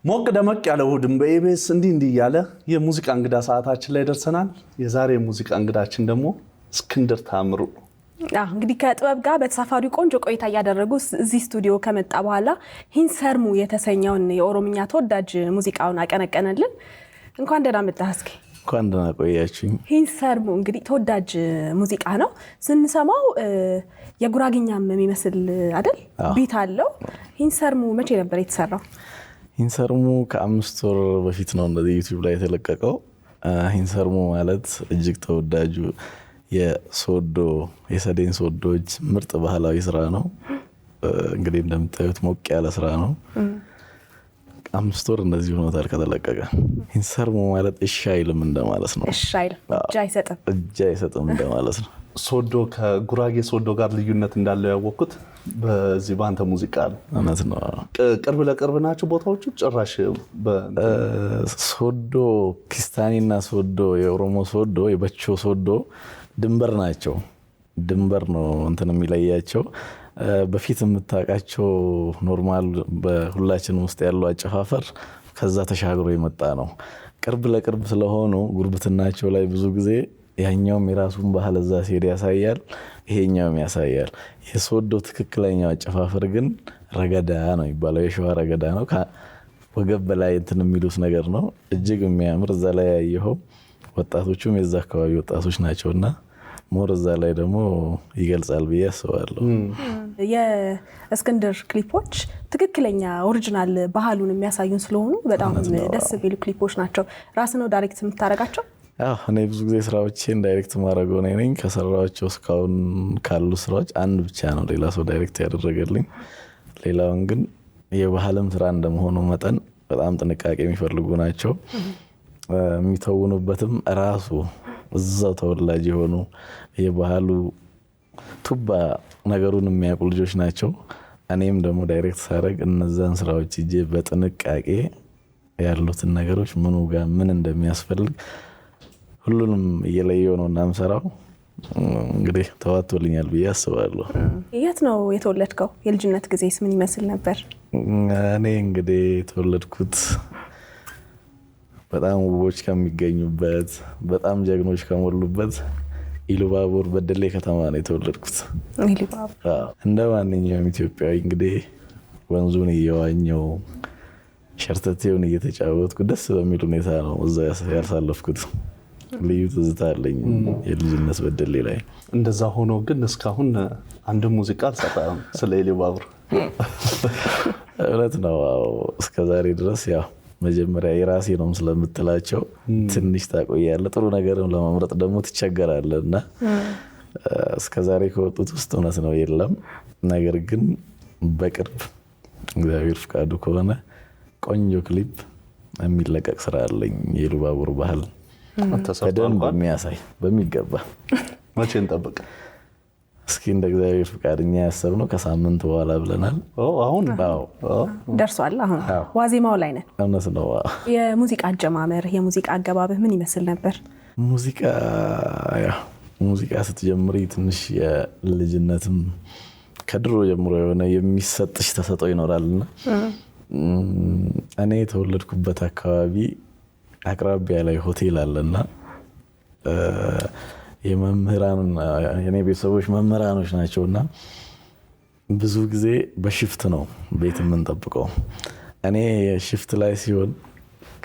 ሞቅ ደመቅ ያለው እሑድን በኢቢኤስ እንዲህ እያለ የሙዚቃ እንግዳ ሰዓታችን ላይ ደርሰናል። የዛሬ የሙዚቃ እንግዳችን ደግሞ እስክንድር ታምሩ። እንግዲህ ከጥበብ ጋር በተሳፋሪ ቆንጆ ቆይታ እያደረጉ እዚህ ስቱዲዮ ከመጣ በኋላ ሂንሰርሙ የተሰኘውን የኦሮምኛ ተወዳጅ ሙዚቃውን አቀነቀነልን። እንኳን ደህና መጣህ። እስኪ እንኳን ደህና ቆያችሁኝ። ሂንሰርሙ እንግዲህ ተወዳጅ ሙዚቃ ነው። ስንሰማው የጉራግኛም የሚመስል አይደል? ቢት አለው። ሂንሰርሙ መቼ ነበር የተሰራው? ሂንሰርሙ ከ5 ወር በፊት ነው እንደዚህ ዩቲዩብ ላይ የተለቀቀው። ሂንሰርሙ ማለት እጅግ ተወዳጁ የሶዶ የሰዴን ሶዶች ምርጥ ባህላዊ ስራ ነው። እንግዲህ እንደምታዩት ሞቅ ያለ ስራ ነው። 5 ወር እንደዚህ ሆኖታል ከተለቀቀ። ሂንሰርሙ ማለት እሺ አይልም እንደማለት ነው። እሺ አይልም፣ እጅ አይሰጥም እንደማለት ነው። ሶዶ ከጉራጌ ሶዶ ጋር ልዩነት እንዳለው ያወቅኩት በዚህ ባንተ ሙዚቃ ነው። እውነት ነው። ቅርብ ለቅርብ ናቸው ቦታዎቹ። ጭራሽ ሶዶ ኪስታኒና ሶዶ የኦሮሞ ሶዶ የበቾ ሶዶ ድንበር ናቸው። ድንበር ነው እንትን የሚለያቸው። በፊት የምታውቃቸው ኖርማል በሁላችን ውስጥ ያለው አጨፋፈር ከዛ ተሻግሮ የመጣ ነው። ቅርብ ለቅርብ ስለሆኑ ጉርብትናቸው ላይ ብዙ ጊዜ ያኛውም የራሱን ባህል እዛ ሲሄድ ያሳያል፣ ይሄኛውም ያሳያል። የሶዶ ትክክለኛው አጨፋፈር ግን ረገዳ ነው ይባላል። የሸዋ ረገዳ ነው። ወገብ በላይ እንትን የሚሉት ነገር ነው። እጅግ የሚያምር እዛ ላይ ያየኸው ወጣቶቹም የዛ አካባቢ ወጣቶች ናቸውና ሞር እዛ ላይ ደግሞ ይገልጻል ብዬ አስባለሁ። የእስክንድር ክሊፖች ትክክለኛ ኦሪጂናል ባህሉን የሚያሳዩን ስለሆኑ በጣም ደስ የሚሉ ክሊፖች ናቸው። ራስህ ነው ዳይሬክት የምታደርጋቸው? እኔ ብዙ ጊዜ ስራዎቼን ዳይሬክት ማድረገው እኔ ነኝ። ከሰራኋቸው እስካሁን ካሉ ስራዎች አንድ ብቻ ነው ሌላ ሰው ዳይሬክት ያደረገልኝ። ሌላውን ግን የባህልም ስራ እንደመሆኑ መጠን በጣም ጥንቃቄ የሚፈልጉ ናቸው። የሚተውኑበትም ራሱ እዛው ተወላጅ የሆኑ የባህሉ ቱባ ነገሩን የሚያውቁ ልጆች ናቸው። እኔም ደግሞ ዳይሬክት ሳደርግ እነዛን ስራዎች እጄ በጥንቃቄ ያሉትን ነገሮች ምኑ ጋር ምን እንደሚያስፈልግ ሁሉንም እየለየው ነው እና የምሰራው። እንግዲህ ተዋቶልኛል ብዬ አስባለሁ። የት ነው የተወለድከው? የልጅነት ጊዜስ ምን ይመስል ነበር? እኔ እንግዲህ የተወለድኩት በጣም ውቦች ከሚገኙበት በጣም ጀግኖች ከሞሉበት ኢሉባቡር በደሌ ከተማ ነው የተወለድኩት። እንደ ማንኛውም ኢትዮጵያዊ እንግዲህ ወንዙን እየዋኘው ሸርተቴውን እየተጫወትኩ ደስ በሚል ሁኔታ ነው እዛ ያሳለፍኩት። ልዩ ትዝታ አለኝ የልጅነት በደሌ ላይ። እንደዛ ሆኖ ግን እስካሁን አንድ ሙዚቃ አልሰራም ስለ ኢሉባቡር። እውነት ነው። እስከዛሬ ድረስ ያው መጀመሪያ የራሴ ነው ስለምትላቸው ትንሽ ታቆያለህ። ጥሩ ነገርም ለማምረጥ ደግሞ ትቸገራለህ እና እስከዛሬ ከወጡት ውስጥ እውነት ነው የለም። ነገር ግን በቅርብ እግዚአብሔር ፍቃዱ ከሆነ ቆንጆ ክሊፕ የሚለቀቅ ስራ አለኝ የኢሉባቡር ባህል በደንብ የሚያሳይ በሚገባ። መቼ እንጠብቅ? እስኪ እንደ እግዚአብሔር ፍቃድኛ ያሰብነው ከሳምንት በኋላ ብለናል። አሁን ደርሷል። አሁን ዋዜማው ላይ ነን። እውነት ነው። የሙዚቃ አጀማመር የሙዚቃ አገባብህ ምን ይመስል ነበር? ሙዚቃ ስትጀምሪ ትንሽ የልጅነትም ከድሮ ጀምሮ የሆነ የሚሰጥሽ ተሰጥኦ ይኖራልና እኔ የተወለድኩበት አካባቢ አቅራቢያ ላይ ሆቴል አለና የመምህራን የኔ ቤተሰቦች መምህራኖች ናቸውና ብዙ ጊዜ በሽፍት ነው ቤት የምንጠብቀው። እኔ ሽፍት ላይ ሲሆን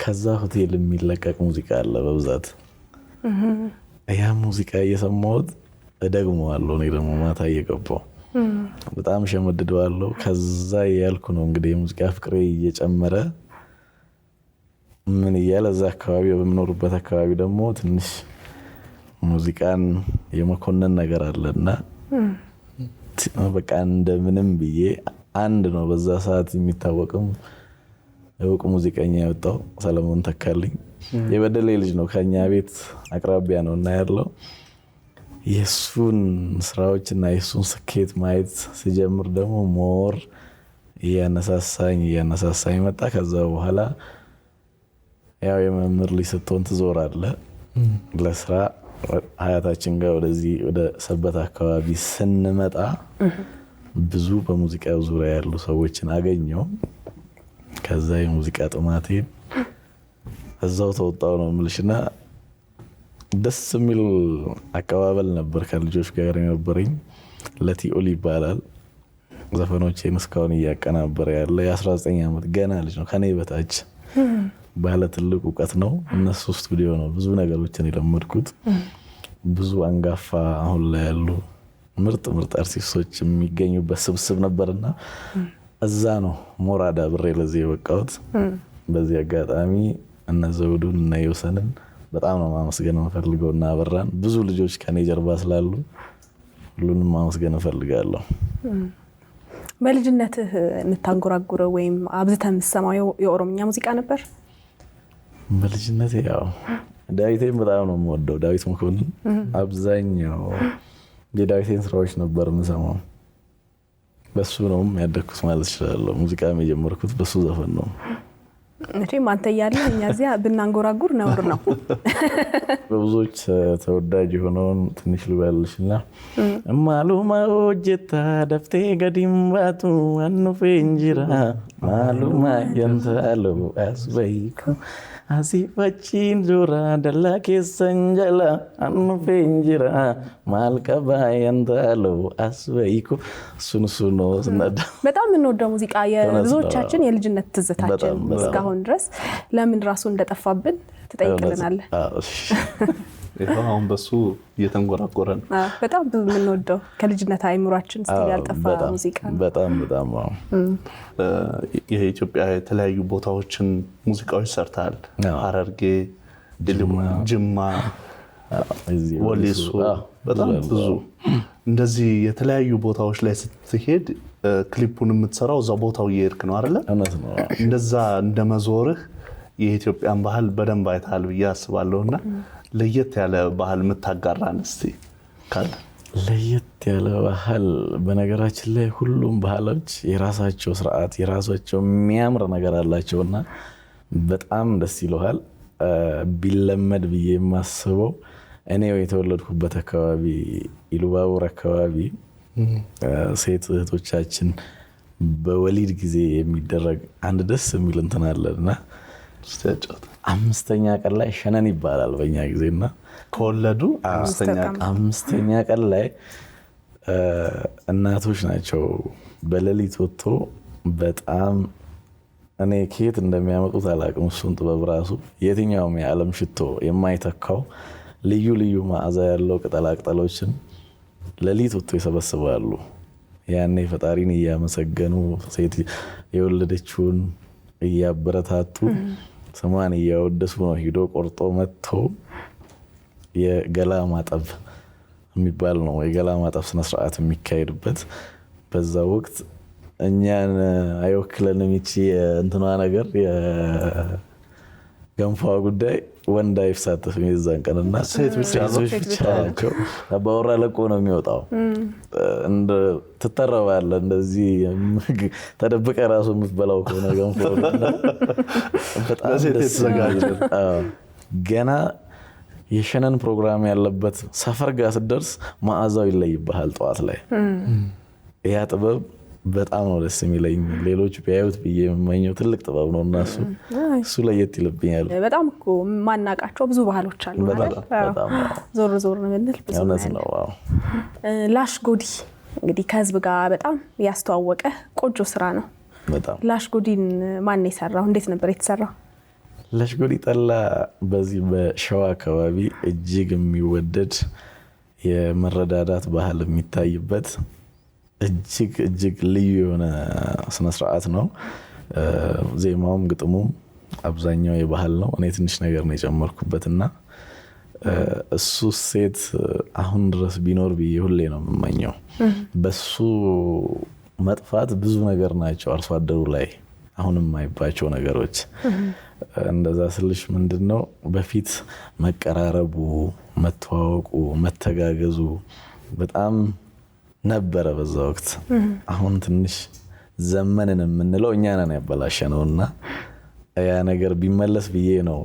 ከዛ ሆቴል የሚለቀቅ ሙዚቃ አለ በብዛት። ያ ሙዚቃ እየሰማሁት እደግመዋለሁ። እኔ ደግሞ ማታ እየገባሁ በጣም ሸመድደዋለሁ። ከዛ ያልኩ ነው እንግዲህ የሙዚቃ ፍቅሬ እየጨመረ ምን እያለ እዛ አካባቢ በምኖርበት አካባቢ ደግሞ ትንሽ ሙዚቃን የመኮነን ነገር አለና በቃ እንደምንም ብዬ አንድ ነው በዛ ሰዓት የሚታወቅም እውቅ ሙዚቀኛ የወጣው ሰለሞን ተካልኝ የበደሌ ልጅ ነው። ከኛ ቤት አቅራቢያ ነው እና ያለው የሱን ስራዎችና የሱን ስኬት ማየት ሲጀምር ደግሞ ሞር እያነሳሳኝ መጣ። ከዛ በኋላ ያው የመምህር ልጅ ስትሆን ትዞራለህ ለስራ። ሀያታችን ጋር ወደዚህ ወደ ሰበት አካባቢ ስንመጣ ብዙ በሙዚቃው ዙሪያ ያሉ ሰዎችን አገኘው። ከዛ የሙዚቃ ጥማቴን እዛው ተወጣው ነው የምልሽና ደስ የሚል አቀባበል ነበር ከልጆች ጋር የነበረኝ። ለቲኦል ይባላል። ዘፈኖቼን እስካሁን እያቀናበረ ያለ የ19 ዓመት ገና ልጅ ነው፣ ከኔ በታች ባለ ትልቅ እውቀት ነው። እነሱ ስቱዲዮ ነው ብዙ ነገሮችን የለመድኩት። ብዙ አንጋፋ አሁን ላይ ያሉ ምርጥ አርቲስቶች የሚገኙበት ስብስብ ነበርና እዛ ነው ሞራዳ ብሬ ለዚህ የበቃሁት። በዚህ አጋጣሚ እነ ዘውዱን እነ ዮሰንን በጣም ነው ማመስገን የምፈልገው እና አበራን። ብዙ ልጆች ከኔ ጀርባ ስላሉ ሁሉንም ማመስገን እፈልጋለሁ። በልጅነትህ የምታንጎራጉረው ወይም አብዝተህ የምትሰማው የኦሮምኛ ሙዚቃ ነበር? በልጅነቴ ያው ዳዊቴን በጣም ነው የምወደው። ዳዊት መኮንን አብዛኛው የዳዊቴን ስራዎች ነበር የምሰማው። በሱ ነው ያደግኩት ማለት እችላለሁ። ሙዚቃ የጀመርኩት በሱ ዘፈን ነው። መቼም አንተ እያለህ እኛ እዚያ ብናንጎራጉር ነውር ነው። በብዙዎች ተወዳጅ የሆነውን ትንሽ ልበልሽና ማሉማ ሆጀታ ደፍቴ ገዲምባቱ አኑፌ እንጅራ ማሉማ የንታለው አስበይኩ አሲፈቺን ጆራ ደላ ኬሰንጀላ አኑፌ እንጅራ ማልቀባ የንታለው አስበይኩ። እሱ ነው ስናዳ በጣም የምንወደው ሙዚቃ የብዙዎቻችን የልጅነት ትዝታችን እስካሁን ድረስ። ለምን ራሱ እንደጠፋብን ትጠይቅልናለህ? ይሄው አሁን በሱ እየተንጎራጎረ ነው። በጣም ብዙ የምንወደው ከልጅነት አይምሯችን ስቲል ያልጠፋ ሙዚቃ ነው። በጣም የኢትዮጵያ የተለያዩ ቦታዎችን ሙዚቃዎች ሰርተሃል። ሐረርጌ፣ ጅማ፣ ወሊሶ፣ በጣም ብዙ እንደዚህ የተለያዩ ቦታዎች ላይ ስትሄድ ክሊፑን የምትሰራው እዛ ቦታው እየሄድክ ነው አይደለ? እንደዛ እንደመዞርህ የኢትዮጵያን ባህል በደንብ አይተሃል ብዬ አስባለሁና ለየት ያለ ባህል የምታጋራን እስቲ ካለ? ለየት ያለ ባህል በነገራችን ላይ ሁሉም ባህሎች የራሳቸው ስርዓት የራሳቸው የሚያምር ነገር አላቸውና በጣም ደስ ይለዋል። ቢለመድ ብዬ የማስበው እኔ የተወለድኩበት አካባቢ ኢሉባቡር አካባቢ ሴት እህቶቻችን በወሊድ ጊዜ የሚደረግ አንድ ደስ የሚል እንትን አለና 5ኛ ቀን ላይ ሸነን ይባላል በእኛ ጊዜና ከወለዱ 5ኛ ቀን ላይ እናቶች ናቸው በሌሊት ወጥቶ በጣም እኔ ከየት እንደሚያመጡት አላውቅም። እሱን ጥበብ ራሱ የትኛውም የዓለም ሽቶ የማይተካው ልዩ መዓዛ ያለው ቅጠላቅጠሎችን ሌሊት ወጥቶ ይሰበስባሉ። ያኔ ፈጣሪን እያመሰገኑ ሴት የወለደችውን እያበረታቱ ስሟን እያወደሱ ነው ሂዶ ቆርጦ መጥቶ የገላ ማጠብ የሚባል ነው። የገላ ማጠብ ስነ ስርዓት የሚካሄድበት በዛ ወቅት እኛን አይወክለንም። ይቺ እንትኗ ነገር የገንፏ ጉዳይ ወንድ አይሳተፍም የዛን ቀንና ሴት ብቻ ናቸው። አባወራ ለቆ ነው የሚወጣው። ትተረባለህ እንደዚህ ተደብቀ ራሱ የምትበላው ከሆነ ገንፎ በጣም ደስ ይላል። ገና የሸነን ፕሮግራም ያለበት ሰፈር ጋር ስትደርስ መዓዛው ይለይብሃል። ጠዋት ላይ ያ ጥበብ በጣም ነው ደስ የሚለኝ። ሌሎች ቢያዩት ብዬ የምመኘው ትልቅ ጥበብ ነው እና እሱ ለየት ይልብኛል። በጣም እኮ ማናቃቸው ብዙ ባህሎች አሉ። ዞር ምንል ብዙ ነው። ላሽ ጎዲ እንግዲህ ከህዝብ ጋር በጣም ያስተዋወቀ ቆንጆ ስራ ነው። ላሽ ጎዲን ማን የሰራው? እንዴት ነበር የተሰራው? ላሽ ጎዲ ጠላ በዚህ በሸዋ አካባቢ እጅግ የሚወደድ የመረዳዳት ባህል የሚታይበት እጅግ ልዩ የሆነ ስነ ስርዓት ነው። ዜማውም ግጥሙም አብዛኛው የባህል ነው። እኔ ትንሽ ነገር ነው የጨመርኩበትና እሱ ሴት አሁን ድረስ ቢኖር ብዬ ሁሌ ነው የምመኘው። በሱ መጥፋት ብዙ ነገር ናቸው አርሶ አደሩ ላይ አሁንም የማይባቸው ነገሮች። እንደዛ ስልሽ ምንድነው በፊት መቀራረቡ፣ መተዋወቁ፣ መተጋገዙ በጣም ነበረ በዛ ወቅት። አሁን ትንሽ ዘመንን የምንለው እኛ ነን ያበላሸነውና ያ ነገር ቢመለስ ብዬ ነው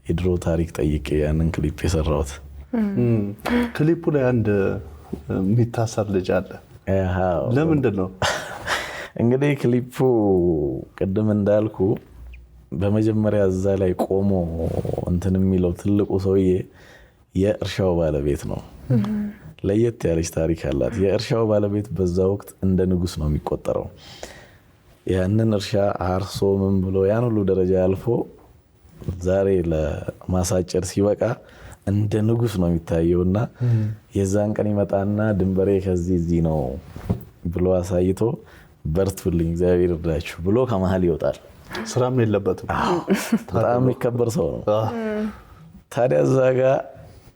የድሮ ታሪክ ጠይቄ ያንን ክሊፕ የሰራሁት። ክሊፑ ላይ አንድ የሚታሰር ልጅ አለ። ለምንድን ነው? እንግዲህ ክሊፑ ቅድም እንዳልኩ በመጀመሪያ እዛ ላይ ቆሞ እንትን የሚለው ትልቁ ሰውዬ የእርሻው ባለቤት ነው። ለየት ያለች ታሪክ አላት። የእርሻው ባለቤት በዛ ወቅት እንደ ንጉስ ነው የሚቆጠረው። ያንን እርሻ አርሶ ምን ብሎ ያን ሁሉ ደረጃ አልፎ ዛሬ ለማሳጨድ ሲበቃ እንደ ንጉስ ነው የሚታየውና የዛን ቀን ይመጣና ድንበሬ ከዚህ እዚህ ነው ብሎ አሳይቶ በርቱልኝ እግዚአብሔር ይርዳችሁ ብሎ ከመሀል ይወጣል። ስራም የለበትም። በጣም የሚከበር ሰው ነው። ታዲያ እዛ ጋር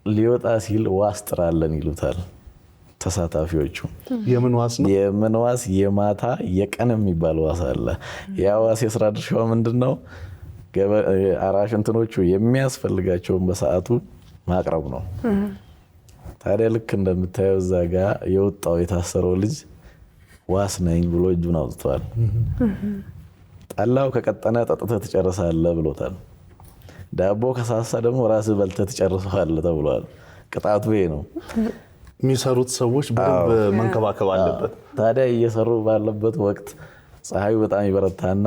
ሊወጣ ሲል ዋስ ጥራለን ይሉታል ተሳታፊዎቹ። የምን ዋስ ነው? የምን ዋስ? የማታ የቀን የሚባል ዋስ አለ። ያ ዋስ የስራ ድርሻው ምንድነው? አራሽ እንትኖቹ የሚያስፈልጋቸውን በሰዓቱ ማቅረብ ነው። ታዲያ ልክ እንደምታየው እዛ ጋር የወጣው የታሰረው ልጅ ዋስ ነኝ ብሎ እጁን አውጥቷል። ጠላው ከቀጠነ ጠጥተህ ትጨርሳለህ ብሎታል። ዳቦ ከሳሳ ደግሞ ራስህ በልተህ ትጨርሰዋለህ ተብሏል። ቅጣቱ ይሄ ነው። የሚሰሩት ሰዎች በደንብ መንከባከብ አለበት። ታዲያ እየሰሩ ባለበት ወቅት ፀሐዩ በጣም ይበረታና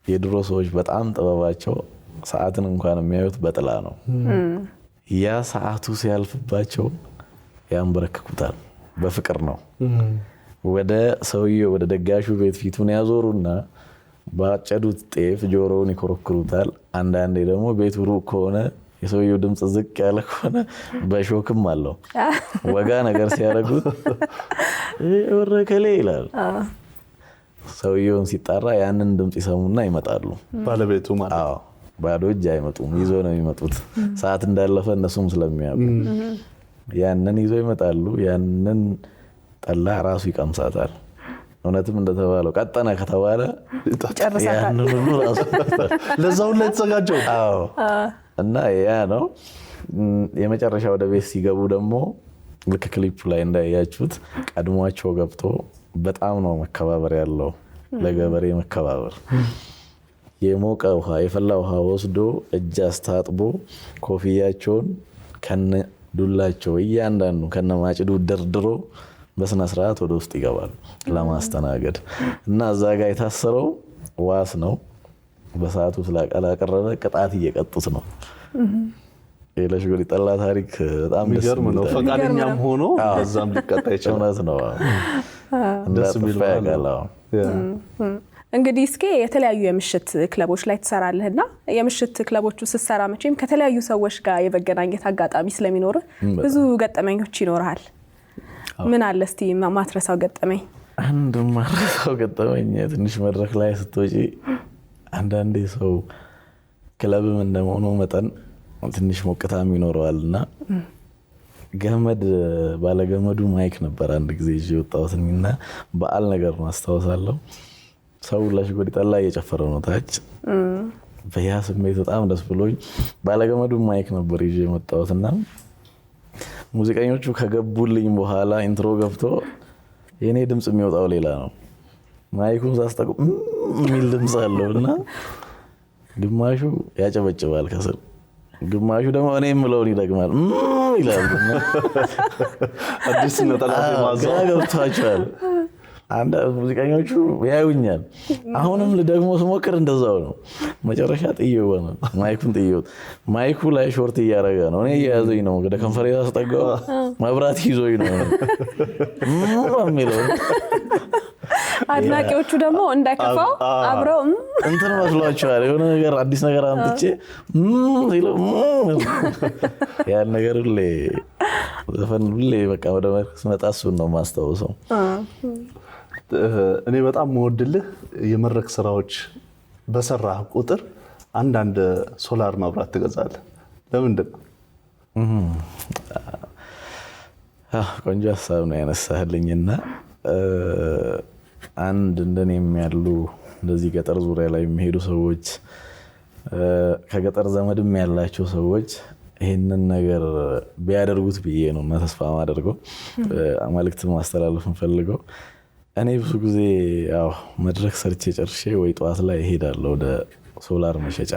የድሮ ሰዎች በጣም ጥበባቸው ሰዓትን እንኳን የሚያዩት በጥላ ነው። ያ ሰዓቱ ሲያልፍባቸው ያንበረክኩታል። በፍቅር ነው። ወደ ሰውየው ወደ ደጋሹ ቤት ፊቱን ያዞሩና ባጨዱት ጤፍ ጆሮውን ይኮረክሩታል። አንዳንዴ ደግሞ ቤቱ ሩቅ ከሆነ የሰውየው ድምፅ ዝቅ ያለ ከሆነ በሾክም አለው ወጋ ነገር ሲያደርጉት ወረከሌ ይላል። ሰውየውን ሲጣራ ያንን ድምፅ ይሰሙና ይመጣሉ። ባለቤቱ ማለት አዎ፣ ባዶ እጅ አይመጡም። ይዞ ነው የሚመጡት። ሰዓት እንዳለፈ እነሱም ስለሚያውቁ ያንን ይዞ ይመጣሉ። ያንን ጠላ ራሱ ይቀምሳታል። እውነትም እንደተባለው ቀጠነ ከተባለ ያንን ሁሉ ራሱ ለዛው ላይ ተዘጋጀው። አዎ። እና ያ ነው የመጨረሻ ወደ ቤት ሲገቡ ደግሞ ልክ ክሊፑ ላይ እንዳያችሁት ቀድሟቸው ገብቶ በጣም ነው መከባበር ያለው። ለገበሬ መከባበር የሞቀ ውሃ የፈላ ውሃ ወስዶ እጅ አስታጥቦ ኮፍያቸውን ከነ ዱላቸው እያንዳንዱ ከነ ማጭዱ ደርድሮ በስነ ስርዓት ወደ ውስጥ ይገባል ለማስተናገድ። እና እዛ ጋር የታሰረው ዋስ ነው። በሰዓቱ ስላቀረበ ቅጣት እየቀጡት ነው። የለሽጎዲ ጠላ ታሪክ በጣም የሚገርም ነው። ፈቃደኛም ሆኖ በዛም ሊቀጣ ይችላል። እውነት ነው። ደስ የሚል እንግዲህ እስኪ የተለያዩ የምሽት ክለቦች ላይ ትሰራለህና የምሽት ክለቦቹ ስትሰራ መቼም ከተለያዩ ሰዎች ጋር የመገናኘት አጋጣሚ ስለሚኖር ብዙ ገጠመኞች ይኖርሃል። ምን አለ እስቲ ማትረሳው ገጠመኝ? አንድ ማትረሳው ገጠመኝ ትንሽ መድረክ ላይ ስትወጪ አንዳንዴ ሰው ክለብም እንደመሆኑ መጠን ትንሽ ሞቅታም ይኖረዋልና ገመድ ባለገመዱ ማይክ ነበር አንድ ጊዜ ይዤ ወጣሁትና በዓል ነገር ነው አስታውሳለሁ። ሰው ለሽጎዲ ጠላ እየጨፈረ ነው ታች። በያ ስሜት በጣም ደስ ብሎኝ ባለገመዱ ማይክ ነበር ይዤ ወጣሁትና ሙዚቀኞቹ ከገቡልኝ በኋላ ኢንትሮ ገብቶ የኔ ድምጽ የሚወጣው ሌላ ነው። ማይኩን ሳስጠቁ የሚል ድምጽ አለውና ግማሹ ያጨበጭባል ከስር፣ ግማሹ ደግሞ እኔ የምለውን ይደግማል ይላል። አዲስ ነጠላ ማዛው ገብቷቸዋል። አንድ ሙዚቀኞቹ ያዩኛል። አሁንም ልደግሞ ስሞክር እንደዛው ነው። መጨረሻ ጥዬው ሆነ። ማይኩን ጥዬው ማይኩ ላይ ሾርት እያደረገ ነው። እኔ እየያዘኝ ነው። ወደ ከንፈሬ አስጠጋው መብራት ይዞኝ ነው የሚለው። አድናቂዎቹ ደግሞ እንዳይከፋው አብረው እንትን መስሏቸዋል። የሆነ ነገር አዲስ ነገር አምጥቼ ያን ነገር ሁሌ ዘፈን ሁሌ በቃ ወደ መድረክ ስመጣ እሱን ነው የማስታውሰው። እኔ በጣም የምወድልህ የመድረክ ስራዎች በሰራህ ቁጥር አንዳንድ ሶላር መብራት ትገዛለህ። ለምንድን ነው? ቆንጆ ሀሳብ ነው ያነሳህልኝና አንድ እንደኔም ያሉ እንደዚህ ገጠር ዙሪያ ላይ የሚሄዱ ሰዎች ከገጠር ዘመድም ያላቸው ሰዎች ይሄንን ነገር ቢያደርጉት ብዬ ነው ተስፋ ማደርገው መልእክት ማስተላለፍ እንፈልገው። እኔ ብዙ ጊዜ ያው መድረክ ሰርቼ ጨርሼ ወይ ጠዋት ላይ እሄዳለሁ ወደ ሶላር መሸጫ።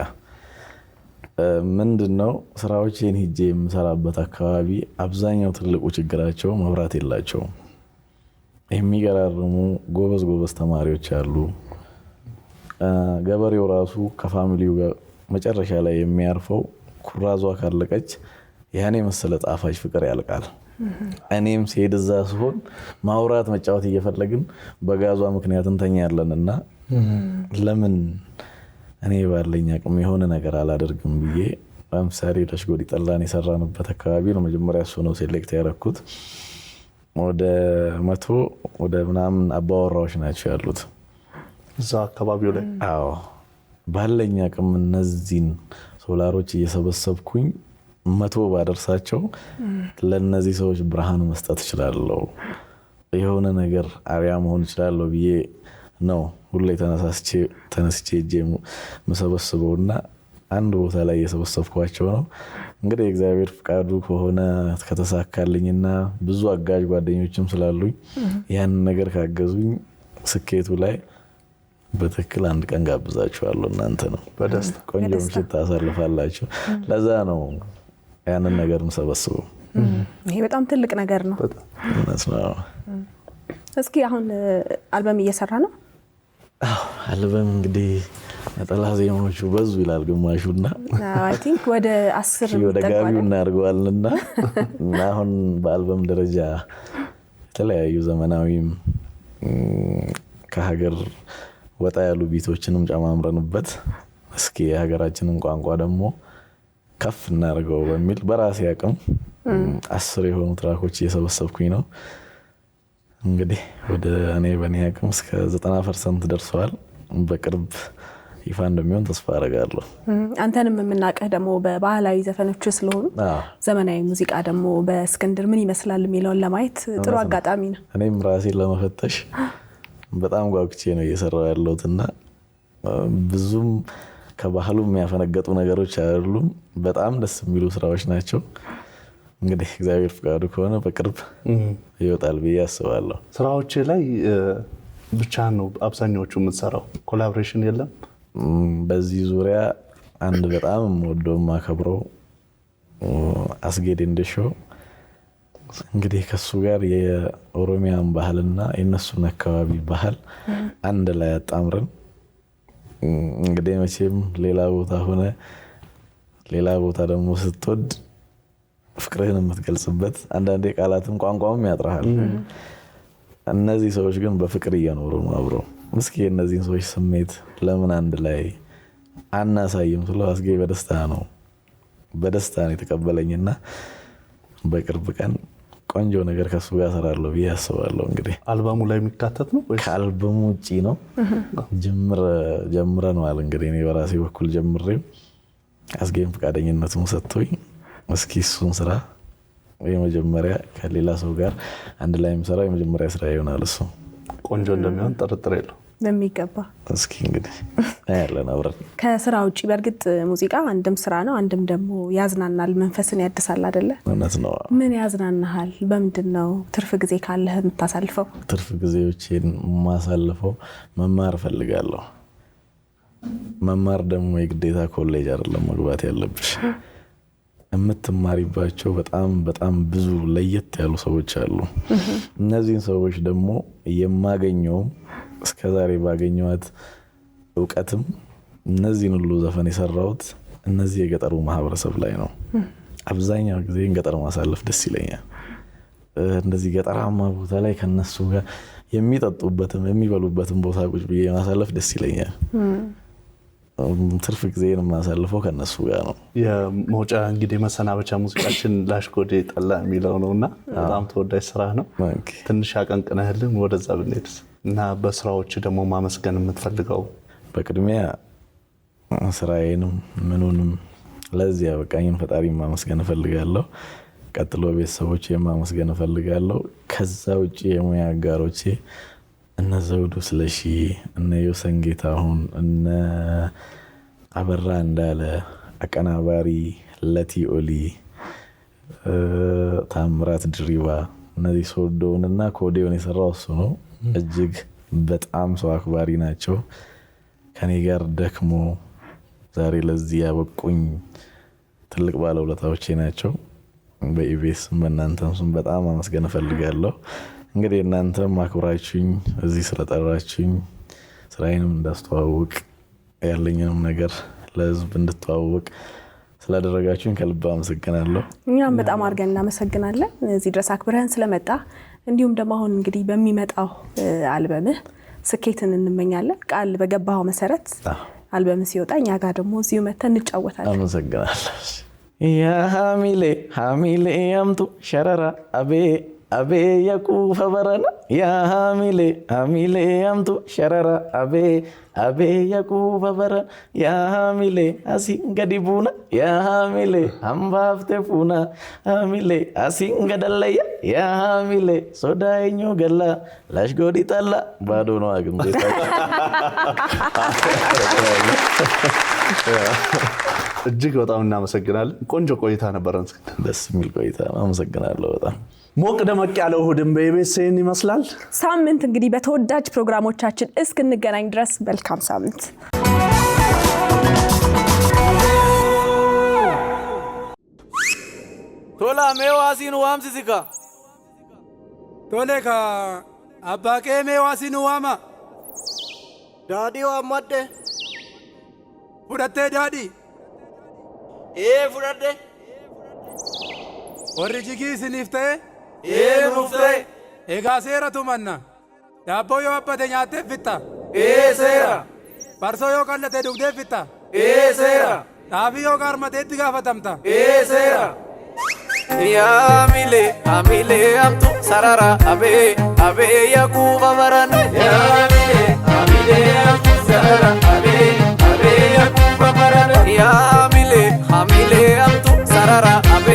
ምንድነው ስራዎቼን ሄጄ የምሰራበት አካባቢ አብዛኛው ትልቁ ችግራቸው መብራት የላቸውም። የሚገራርሙ ጎበዝ ተማሪዎች አሉ። ገበሬው ራሱ ከፋሚሊው ጋር መጨረሻ ላይ የሚያርፈው ኩራዟ ካለቀች ያኔ መሰለ ጣፋጭ ፍቅር ያልቃል። እኔም ሲሄድ እዛ ሲሆን ማውራት መጫወት እየፈለግን በጋዟ ምክንያት እንተኛለንና ለምን እኔ ባለኝ አቅም የሆነ ነገር አላደርግም ብዬ ለምሳሌ ለሽጎዲ ጠላን የሰራንበት አካባቢ ነው መጀመሪያ እሱ ነው ሴሌክት ያደረኩት። ወደ 100 ወደ ምናምን አባወራዎች ናቸው ያሉት እዛ አካባቢው ላይ። አዎ ባለኝ አቅም እነዚህን ሶላሮች እየሰበሰብኩኝ 100 ባደርሳቸው ለነዚህ ሰዎች ብርሃን መስጠት እችላለሁ፣ የሆነ ነገር አሪያ መሆን እችላለሁ ብዬ ነው ሁሌ ተነስቼ እጄ መሰበስበውና አንድ ቦታ ላይ እየሰበሰብኳቸው ነው። እንግዲህ እግዚአብሔር ፍቃዱ ከሆነ ከተሳካልኝና ብዙ አጋዥ ጓደኞችም ስላሉኝ ያንን ነገር ካገዙኝ ስኬቱ ላይ በትክክል አንድ ቀን ጋብዛችኋለሁ። እናንተ ነው በደስታ ቆንጆ ምሽት ታሳልፋላችሁ። ለዛ ነው ያንን ነገር እንሰበስበው። ይሄ በጣም ትልቅ ነገር ነው። እስኪ አሁን አልበም እየሰራ ነው? አዎ አልበም እንግዲህ ነጠላ ዜማዎቹ በዙ ይላል ግማሹና አይ ቲንክ ወደ 10 ወደ ጋቢው እናርገዋልና እና አሁን በአልበም ደረጃ የተለያዩ ዘመናዊም ከሀገር ወጣ ያሉ ቢቶችንም ጨማምረንበት እስኪ የሀገራችንን ቋንቋ ደግሞ ከፍ እናርገው በሚል በራሴ አቅም 10 የሆኑ ትራኮች እየሰበሰብኩኝ ነው። እንግዲህ ወደ እኔ በእኔ አቅም እስከ 90% ደርሰዋል። በቅርብ ይፋ እንደሚሆን ተስፋ አደርጋለሁ። አንተንም የምናውቅህ ደግሞ በባህላዊ ዘፈኖች ስለሆኑ ዘመናዊ ሙዚቃ ደግሞ በእስክንድር ምን ይመስላል የሚለውን ለማየት ጥሩ አጋጣሚ ነው። እኔም ራሴን ለመፈተሽ በጣም ጓጉቼ ነው እየሰራው ያለሁትና ብዙም ከባህሉ የሚያፈነገጡ ነገሮች አይደሉም። በጣም ደስ የሚሉ ስራዎች ናቸው። እንግዲህ እግዚአብሔር ፍቃዱ ከሆነ በቅርብ ይወጣል ብዬ አስባለሁ። ስራዎች ላይ ብቻ ነው አብዛኛዎቹ የምትሰራው? ኮላቦሬሽን የለም? በዚህ ዙሪያ አንድ በጣም ወደው ማከብረው አስጌድ እንደሾ እንግዲህ ከሱ ጋር የኦሮሚያን ባህልና የነሱን አካባቢ ባህል አንድ ላይ አጣምረን እንግዲህ መቼም ሌላ ቦታ ሆነ ሌላ ቦታ ደግሞ ስትወድ ፍቅርህን የምትገልጽበት አንዳንዴ ቃላትም ቋንቋም ያጥራሃል። እነዚህ ሰዎች ግን በፍቅር እየኖሩ ነው አብረው። እስኪ እነዚህን ሰዎች ስሜት ለምን አንድ ላይ አናሳይም ስለው አስጌ በደስታ ነው የተቀበለኝና በቅርብ ቀን ቆንጆ ነገር ከሱ ጋር እሰራለሁ ብዬ አስባለሁ። እንግዲህ አልበሙ ላይ የሚካተት ነው ወይስ ከአልበሙ ውጪ ነው? ጀምረነዋል። እንግዲህ እኔ በራሴ በኩል ጀምሬው አስጌም ፈቃደኝነቱን ሰጥቶኝ እስኪ እሱን ስራ የመጀመሪያ ከሌላ ሰው ጋር አንድ ላይ የምሰራው የመጀመሪያ ስራ ይሆናል። እሱ ቆንጆ እንደሚሆን ጥርጥር የለው። በሚገባ እስኪ እንግዲህ ያለን አብረን። ከስራ ውጪ በእርግጥ ሙዚቃ አንድም ስራ ነው፣ አንድም ደግሞ ያዝናናል፣ መንፈስን ያድሳል አይደለ? እውነት ነው። ምን ያዝናናሃል? በምንድን ነው ትርፍ ጊዜ ካለህ የምታሳልፈው? ትርፍ ጊዜዎቼን የማሳልፈው መማር እፈልጋለሁ። መማር ደግሞ የግዴታ ኮሌጅ አይደለም መግባት ያለብሽ። የምትማሪባቸው በጣም ብዙ ለየት ያሉ ሰዎች አሉ። እነዚህን ሰዎች ደግሞ የማገኘውም እስከዛሬ ባገኘዋት እውቀትም እነዚህን ሁሉ ዘፈን የሰራሁት እነዚህ የገጠሩ ማህበረሰብ ላይ ነው። አብዛኛው ጊዜ ገጠር ማሳለፍ ደስ ይለኛል። እንደዚህ ገጠራማ ቦታ ላይ ከነሱ ጋር የሚጠጡበትም የሚበሉበትም ቦታ ቁጭ ብዬ ማሳለፍ ደስ ይለኛል። ትርፍ ጊዜን የማሳልፈው ከነሱ ጋር ነው። የመውጫ እንግዲህ መሰናበቻ ሙዚቃችን ላሽጎዴ ጠላ የሚለው ነውና በጣም ተወዳጅ ስራ ነው። ትንሽ አቀንቅነህልን ወደዛ ብንሄድ እና በስራዎች ደግሞ ማመስገን የምትፈልገው? በቅድሚያ ስራዬንም ምኑንም ለዚህ ያበቃኝን ፈጣሪ ማመስገን እፈልጋለሁ። ቀጥሎ ቤተሰቦቼ ማመስገን እፈልጋለሁ። ከዛ ውጪ የሙያ አጋሮቼ እነ ዘውዱ ስለሺ፣ እነ ዮሰን ጌታሁን፣ እነ አበራ እንዳለ፣ አቀናባሪ ለቲኦሊ፣ ታምራት ድሪባ፣ እነዚህ ሶዶውንና ኮዴውን የሰራው እሱ ነው። እጅግ በጣም ሰው አክባሪ ናቸው። ከኔ ጋር ደክሞ ዛሬ ለዚህ ያበቁኝ ትልቅ ባለውለታዎቼ ናቸው። በኢቢኤስ በእናንተም ስም በጣም አመስገን እፈልጋለሁ። እንግዲህ እናንተም አክብራችሁኝ እዚህ ስለጠራችሁኝ ስራዬንም እንዳስተዋውቅ ያለኝንም ነገር ለህዝብ እንድተዋወቅ ስላደረጋችሁኝ ከልብ አመሰግናለሁ። እኛም በጣም አድርገን እናመሰግናለን እዚህ ድረስ አክብረን ስለመጣ። እንዲሁም ደግሞ አሁን እንግዲህ በሚመጣው አልበምህ ስኬትን እንመኛለን። ቃል በገባው መሰረት አልበም ሲወጣ እኛ ጋር ደግሞ እዚሁ መተን እንጫወታለን። አመሰግናለሁ። ያ ሐሚሌ ሐሚሌ ያምጡ ሸረራ አቤ አቤ ያቁፈ በረና ያ ሐሚሌ ሐሚሌ ያምጡ ሸረራ አቤ አቤ ያቁፈ በረና ያ ሐሚሌ አሲንገዲቡና ያ ሐሚሌ አምባፍቴ ፉና ሐሚሌ አሲንገደለያ ያ ሐሚሌ ሶዳይኞ ገላ ላሽጎዲ ጠላ ባዶ ነው አግም እጅግ በጣም እናመሰግናለን። ቆንጆ ቆይታ ነበረን። ደስ የሚል ቆይታ። አመሰግናለሁ በጣም። ሞቅ ደመቅ ያለው እሑድን በኢቢኤስን ይመስላል። ሳምንት እንግዲህ በተወዳጅ ፕሮግራሞቻችን እስክንገናኝ ድረስ መልካም ሳምንት። ቶላ ሜዋሲኑ ዋምሲሲካ ቶሌካ አባቄ ሜዋሲኑ ዋማ ዳዲ ዋማደ ፉዳቴ ዳዲ ፉዳቴ ወሪ ጂጊ ሲኒፍቴ ኑፍቴ ኤጋ ሴራ ቱመና ዳቦ ዮ አበደ ኛቴ ፊታ ሴራ በርሶ ዮ ቀለቴ ዱግዴ ፊታ ሴራ ዳፊ ዮ ጋርመቴ ጋፈተምታ ሴራ ያሚሌ አሚሌ አምጡ ሰራራ አቤ አቤ ያቁባ በረና ያሚሌ አሚሌ አምጡ ሰራራ አቤ አቤ ያቁባ በረና ያሚሌ አሚሌ አምጡ ሰራራ አቤ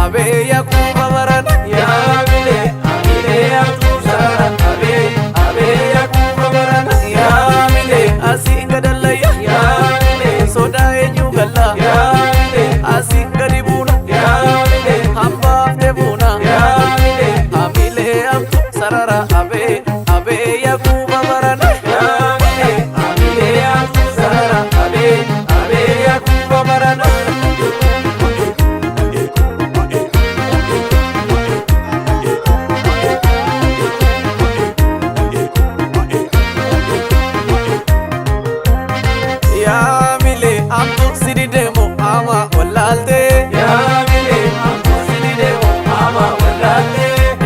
አቤ ያቁባ በረና ያሚሌ አሚሌ አምጡ ሰራራ አቤ አቤ ያቁባ በረና ያሚሌ አሲንገደለያ ያሚሌ ሶዳይኙ ገላ ያሚሌ አሲንገዲቡና ያሚሌ አምባፍቴ ፉና ያሚሌ አሚሌ አምጡ ሰራራ አቤ አቤ ያቁባ በረና ያሚሌ አሚሌ አምጡ ሰራራ አቤ አቤ ያቁባ በረና ያሚሌ አምጡ ሲዲደሞ አማ ወላልቴ ያሚሌ አምጡ ሲዲደሞ አማ ወላልቴ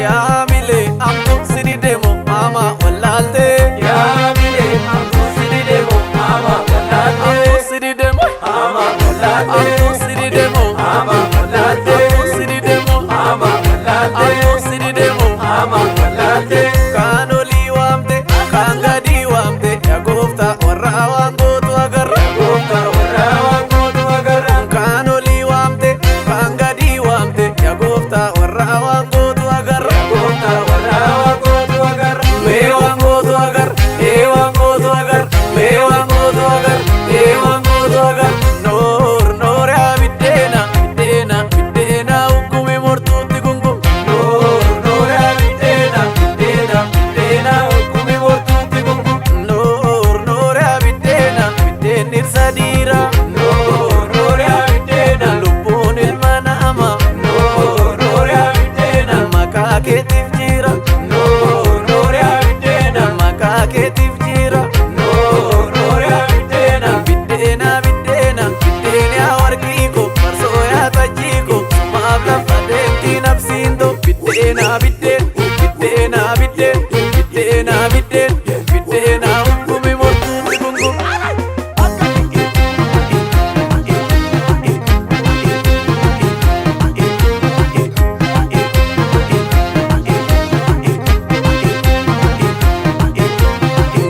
ያሚሌ አምጡ ሲዲደሞ አማ ወላልቴ ያሚሌ አምጡ ሲዲደሞ አማ ወላልቴ ሲዲደሞ አማ ወላልቴ ሲዲደሞ አማ ወላልቴ ሲዲደሞ አማ ወላልቴ ሲዲደሞ አማ ወላልቴ ካኖሊ ዋምቴ ካንጋዲ ዋምቴ ያጎፍታ ወራዋን ጎቱ አገር ያጎፍታ ወራዋን ጎቱ አገር ካኖሊ ዋምቴ ካንጋዲ ዋምቴ ያጎፍታ ወራዋን ጎቱ አገር ያጎፍታ ወራዋን ጎቱ አገር ሜዋን ጎቱ አገር ኤዋን ጎቱ አገር ሜዋን ጎቱ አገር ኤዋን ጎቱ አገር ኖር ኖር ያቢዴና ቢዴና ቢዴና ውቁሚ ሞርቱቲ ጉንጉም ኖር ኖር ያቢዴና ቢዴና ቢዴና ውቁሚ ሞርቱቲ ጉንጉም ኖር ኖር ያቢዴና ቢዴን ኢርሳዲራ ኖር ኖር ያቢዴና ሉቡን ilmanama ኖር ኖር ያቢዴና ማካኬቲፍ ጂራ ኖር ኖር ያቢዴና ማካኬቲፍ ጂራ ኖር ኖር ያቢዴና ቢዴና ቢዴና ቢዴን ያወርቂኮ መርሶ ያጠጂኮ ማብላፍ አደምቲ ነፍሲንቶ ቢዴና ቢዴን ቢዴና ቢዴን ቢዴና ቢዴን ቢዴና ሁኩሚ ሞርቱቲ ጉንጉም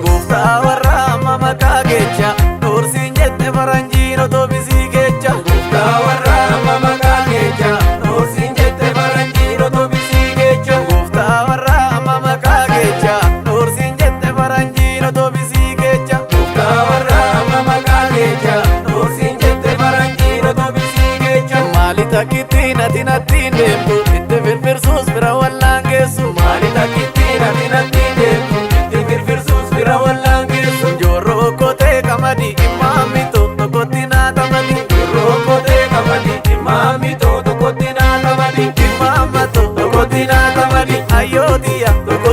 Gooftaa warra amma maqaa keecha Doorsiin jette faranjiin otoo bisii keecha Gooftaa warra amma maqaa keecha Doorsiin jette faranjiin otoo bisii keecha Gooftaa warra amma maqaa keecha Doorsiin jette faranjiin otoo bisii keecha Gooftaa warra amma maqaa keecha Doorsiin jette faranjiin otoo bisii keecha Maali takkittiin ati nattiin deemtu itti firfirsuus bira wallaan geessu Maali takkittiin ati nattiin deemtu itti firfirsuus bira wallaan geessu Jorroo kotee kamadi imaami tokkotti naatamadi Jorroo kotee kamadi imaami tokkotti naatamadi Imaama tokkotti naatamadi ayyootiya tokkotti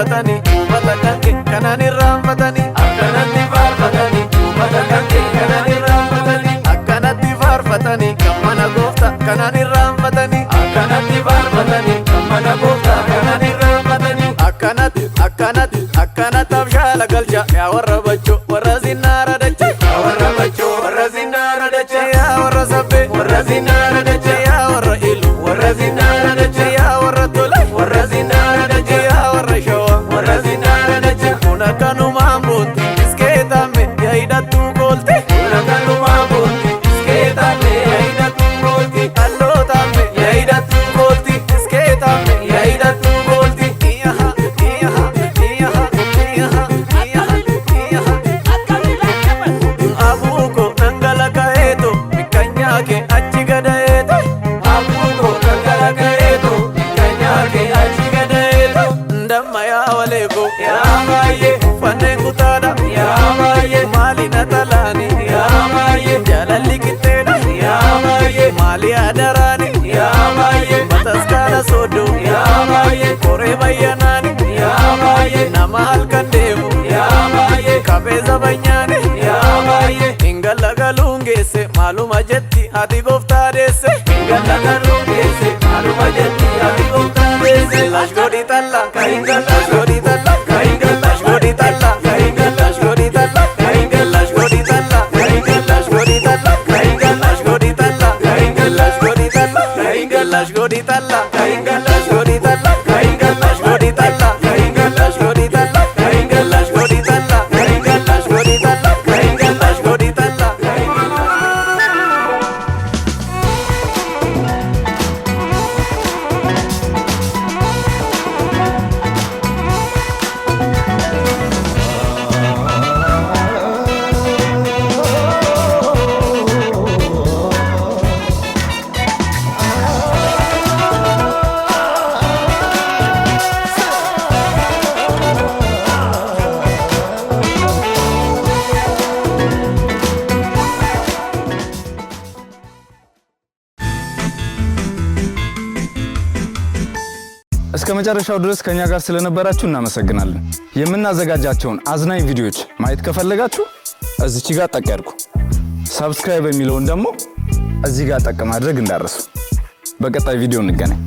faarfatanii uummata kanke kanaan irraanfatanii akkanatti faarfatanii uummata kanke kanaan irraanfatanii akkanatti faarfatanii kan mana gooftaa kanaan irraanfatanii akkanatti faarfatanii kan mana gooftaa kanaan irraanfatanii akkanatti abshaala galcha yaa warra bachoo warra zinnaara dache yaa warra bachoo warra zinnaara dache yaa warra sabbee warra zinnaara dache yaa warra ilu warra zinnaara dache yaa warra tole warra zinnaara dache yaa warra shawaa warra zinnaara dache kun akkanumaan boonti iskeetame yaa hidhattuu goolte kun akkanumaan boonti iskeetame yaa hidhattuu goolti allootame yaa hidhattuu goolti iskeetame yaa hidhattuu goolti abuuko nangalakaeeto mikkanyaake achi gadaeeto abuuko nangalakaeeto mikkanyaake achi gadaeeto ndamma yaa waleeko yaa baay'ee uffanneen kutaadha yaa baay'ee maali na talaani yaa baay'ee jaalalli qixxeedha yaa baay'ee maali adaraani yaa baay'ee mataskaala sooddo yaa baay'ee koree bayyanaani yaa baay'ee nama halkan deemu yaa baay'ee kabeeza banyaani yaa baay'ee hingalagaluun geesse maaluma jetti ati gooftaa deesse hingalagaluun geesse maaluma jetti ati gooftaa deesse lash godhi talla ka hingalash godhi talla ka hingalash godhi talla ka hingalash godhi talla ka hingalash godhi talla ka hingalash godhi talla ka hingalash godhi talla ka hingalash godhi talla ka hingalash godhi talla ka hingalash godhi talla ka hingalash godhi talla ka hingalash godhi talla ka hingalash godhi talla ka hingalash godhi talla ka hingalash godhi talla እስከ መጨረሻው ድረስ ከኛ ጋር ስለነበራችሁ እናመሰግናለን። የምናዘጋጃቸውን አዝናኝ ቪዲዮዎች ማየት ከፈለጋችሁ እዚች ጋር ጠቅ ያድርጉ። ሰብስክራይብ የሚለውን ደግሞ እዚህ ጋር ጠቅ ማድረግ እንዳትረሱ። በቀጣይ ቪዲዮ እንገናኝ።